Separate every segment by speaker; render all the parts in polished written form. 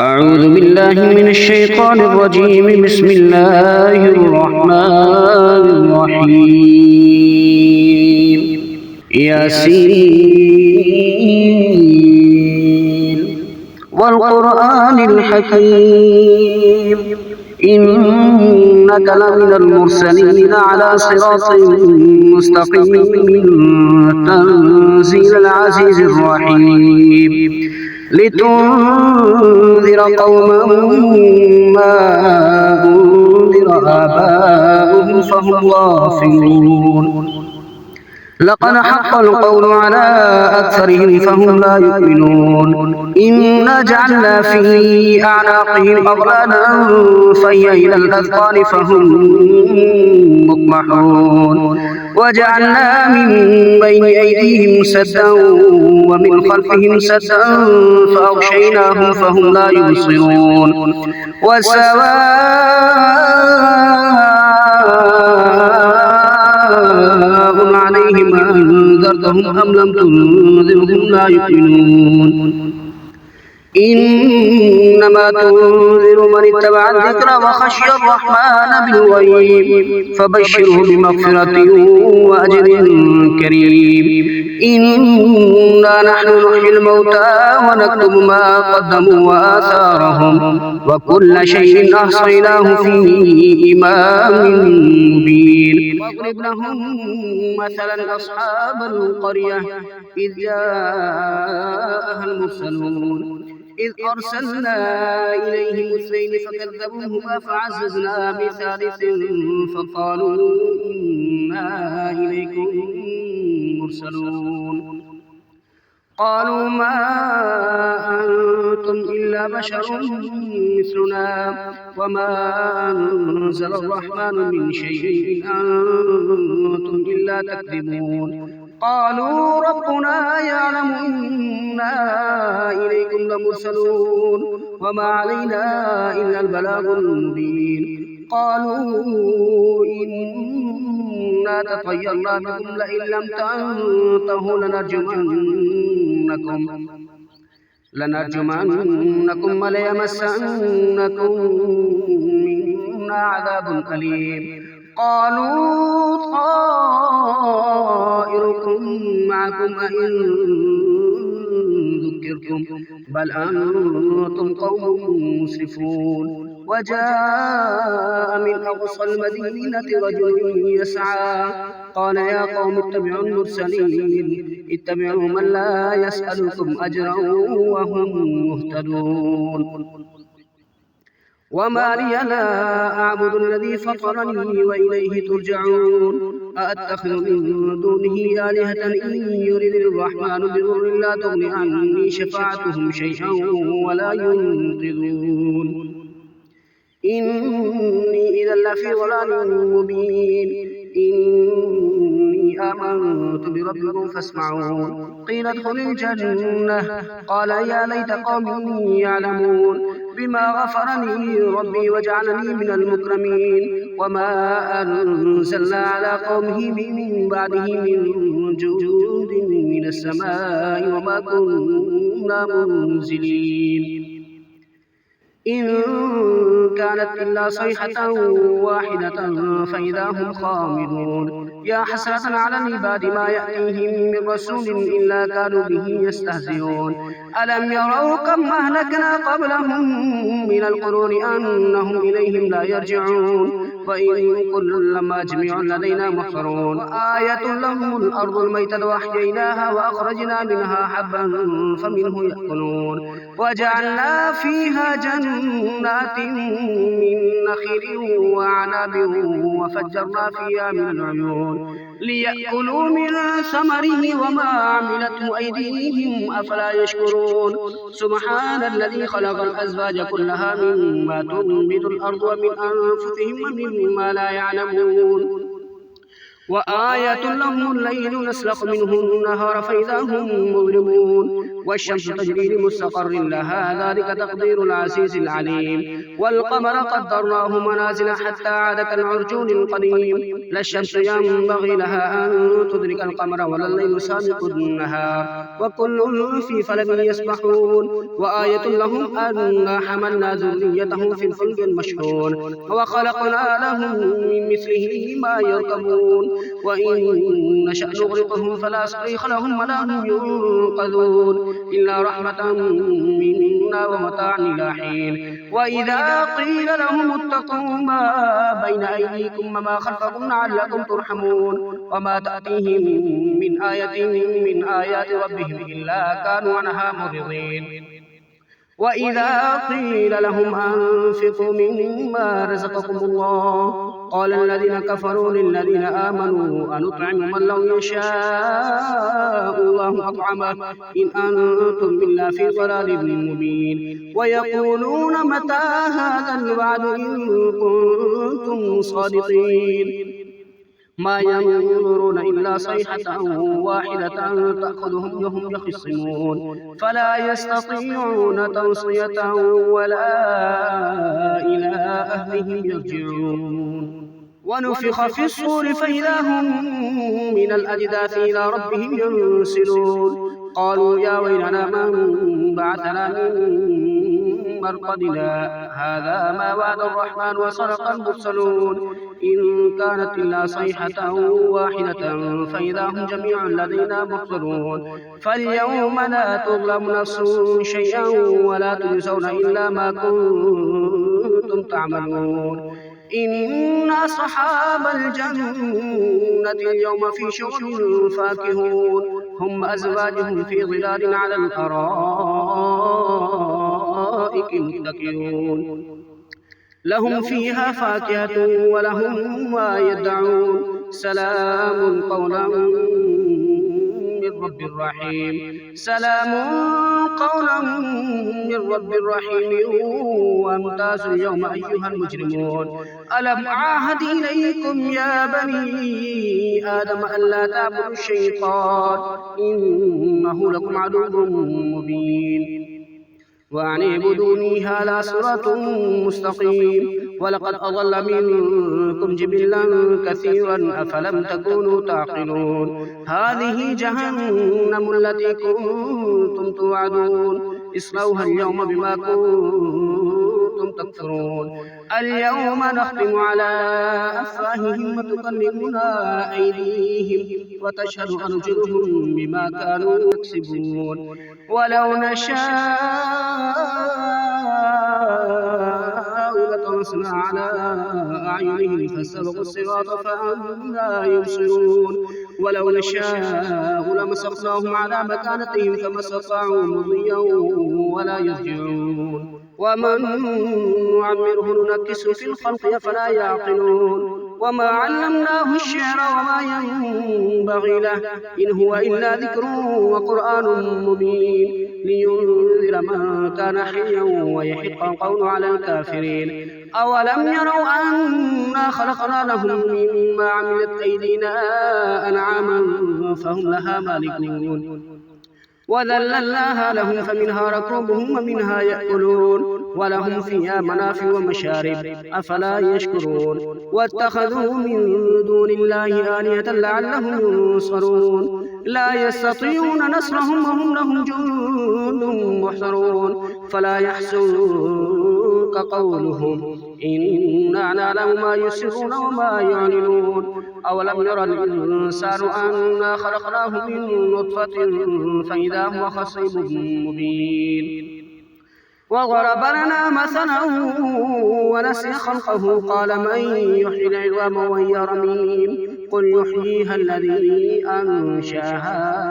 Speaker 1: أعوذ بالله من الشيطان الرجيم. بسم الله الرحمن الرحيم. ياسين والقرآن الحكيم إنك لمن المرسلين على صراط مستقيم تنزيل العزيز الرحيم لتنذر قوما ما أنذر آباؤهم فهم غافلون. لقد حق القول على أكثرهم فهم لا يؤمنون. إنا جعلنا في أعناقهم أغلالا فهي إلى الأذقان فهم مقمحون. وجعلنا من بين أيديهم سدا ومن خلفهم سدا فأغشيناهم فهم لا يبصرون. وسواء عليهم أنذرتهم أم لم تنذرهم لا يؤمنون. إنما تنذر من اتبع الذكر وخشي الرحمن بالغيب فبشره بمغفرة وأجر كريم. إنا نحن نحيي الموتى ونكتب ما قدموا وآثارهم وكل شيء أحصيناه في إمام مبين. واضرب لهم مثلا أصحاب القرية إذ جاءها المرسلون إذ أرسلنا إليهم اثنين فكذبوهما فعززنا بثالث فقالوا إنا إليكم مرسلون. قالوا ما أنتم إلا بشر مثلنا وما أنزل الرحمن من شيء أنتم إلا تكذبون. قالوا ربنا يعلم إنا إليكم لمرسلون وما علينا إلا البلاغ المبين. قالوا إنا تطيرنا بكم لئن لم تنتهوا لنرجمنكم وليمسنكم منا عذاب أليم. قالوا طائركم معكم أئن ذكرتم بل أنتم قوم مسرفون. وجاء من أقصى المدينة رجل يسعى قال يا قوم اتبعوا المرسلين اتبعوا من لا يسألكم أجرا وهم مهتدون. وما لي لا أعبد الذي فطرني وإليه ترجعون. أأتخذ من دونه آلهة إن يرد الرحمن بضر لا تغن عني شفاعتهم شيئا ولا ينقذون. إني إذا لفي ضلال مبين. إني آمنت بربكم فاسمعون. قيل ادخل الجنة قال يا ليت قومي يعلمون بما غفرني ربي وجعلني من المكرمين. وما أنزلنا على قومه من بعده من جود من السماء وما كنا منزلين. إن كانت إلا صيحة واحدة فإذا هم خامدون. يا حسرة على العباد ما يأتيهم من رسول إلا كانوا به يستهزئون. ألم يروا كم أهلكنا قبلهم من القرون أنهم إليهم لا يرجعون. وإن كل لما جميع لدينا محضرون. آية لهم الأرض الميتة وأحييناها وأخرجنا منها حبا فمنه يأكلون. وجعلنا فيها جنات من نخيل وعنب وفجرنا فيها من العيون ليأكلوا من ثمره وما عملته أيديهم أفلا يشكرون. سبحان الذي خلق الأزواج كلها مما تنبت الأرض ومن أنفسهم ومما لا يعلمون. وآية لهم الليل نسلخ منه النهار فإذا هم مظلمون. والشمس تجري لمستقر لها ذلك تقدير العزيز العليم والقمر قدرناه منازل حتى عاد كالعرجون القديم لا الشمس ينبغي لها أن تدرك القمر ولا الليل سابق النهار وكل في فلك يسبحون وآية لهم أنا حملنا ذريتهم في الفلك المشحون وخلقنا لهم من مثله ما يركبون وإن نشأ نغرقهم فلا صريخ لهم ولا هم ينقذون إلا رحمة منا ومتاعا إلى حين وإذا قيل لهم اتقوا ما بين أيديكم وما خلفكم لعلكم ترحمون وما تأتيهم من آية من آيات ربهم إلا كانوا عنها معرضين وإذا قيل لهم أنفقوا مما رزقكم الله قال الذين كفروا للذين آمنوا أنطعم من لو يشاء الله أطعمه إن أنتم إلا في ضلال مبين ويقولون متى هذا الوعد إن كنتم صادقين ما ينظرون إلا صيحة واحدة تأخذهم وهم يخصمون فلا يستطيعون توصية ولا إلى أهلهم يرجعون ونفخ في الصور فإذا هم من الأجداث إلى ربهم ينسلون قالوا يا ويلنا من بعثنا من مرقدنا هذا ما وعد الرحمن وصدق المرسلون إن كانت إلا صيحة واحدة فإذا هم جميع لدينا محضرون فاليوم لا تظلم نفس شيئا ولا تجزون إلا ما كنتم تعملون إن أصحاب الجنة اليوم في شغل فاكهون هم أزواجهم في ظلال على الأرائك متكئون لهم فيها فاكهة ولهم ما يدعون سلام قولا من رب رحيم سلام قولا من رب رحيم وامتازوا اليوم أيها المجرمون ألم أعهد إليكم يا بني آدم ألا تعبدوا الشيطان إنه لكم عدو مبين وأن اعبدوني هذا صراط مستقيم ولقد أضل منكم جبلا كثيرا أفلم تكونوا تعقلون هذه جهنم التي كنتم توعدون اصلوها اليوم بما كنتم تكفرون اليوم نختم على أفواههم وتكلمنا أيديهم وتشهد أرجلهم بما كانوا يكسبون ولو نشاء لطمسنا على أعينهم فاستبقوا الصراط فأنى يبصرون ولو نشاء لمسخناهم على مكانتهم فما استطاعوا مضيا ولا يرجعون ومن نعمره ننكسه في الخلق أفلا يعقلون وما علمناه الشعر وما ينبغي له إن هو إلا ذكر وقرآن مبين لينذر من كان حيا ويحق القول على الكافرين أولم يروا أنا خلقنا لهم مما عملت أيدينا أنعاما فهم لها مالكون وذللناها لهم فمنها ركوبهم ومنها يأكلون ولهم فيها منافع ومشارب أفلا يشكرون واتخذوا من دون الله آلهة لعلهم ينصرون لا يستطيعون نصرهم وهم لهم جند محضرون فلا يحزنك قولهم إنا نعلم ما يسرون وما يعلنون أولم يرى الإنسان أنا خلقناه من نطفة فإذا هو خصيب مبين وضرب لنا مثلا ونسي خلقه قال من يحيي العظام وهي رميم قل يحييها الذي أنشاها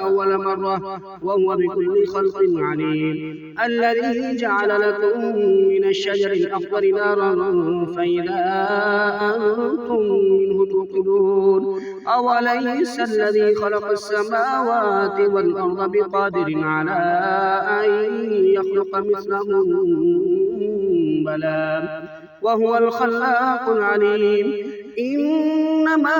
Speaker 1: أول مرة وهو بكل خلق عليم الذي جعل لكم من الشجر الأخضر نارا فإذا أنتم منه توقدون أوليس الذي خلق السماوات والأرض بقادر على أن يخلق مثلهم بلى وهو الخلاق العليم إنما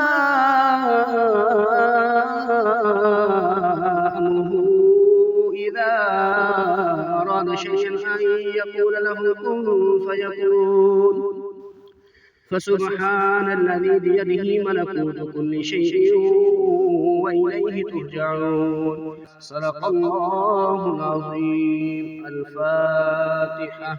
Speaker 1: أراد شيئا أن يقول له كن فيكون. فسبحان الذي بيده ملكوت كل شيء وإليه ترجعون. صدق الله العظيم. الفاتحة.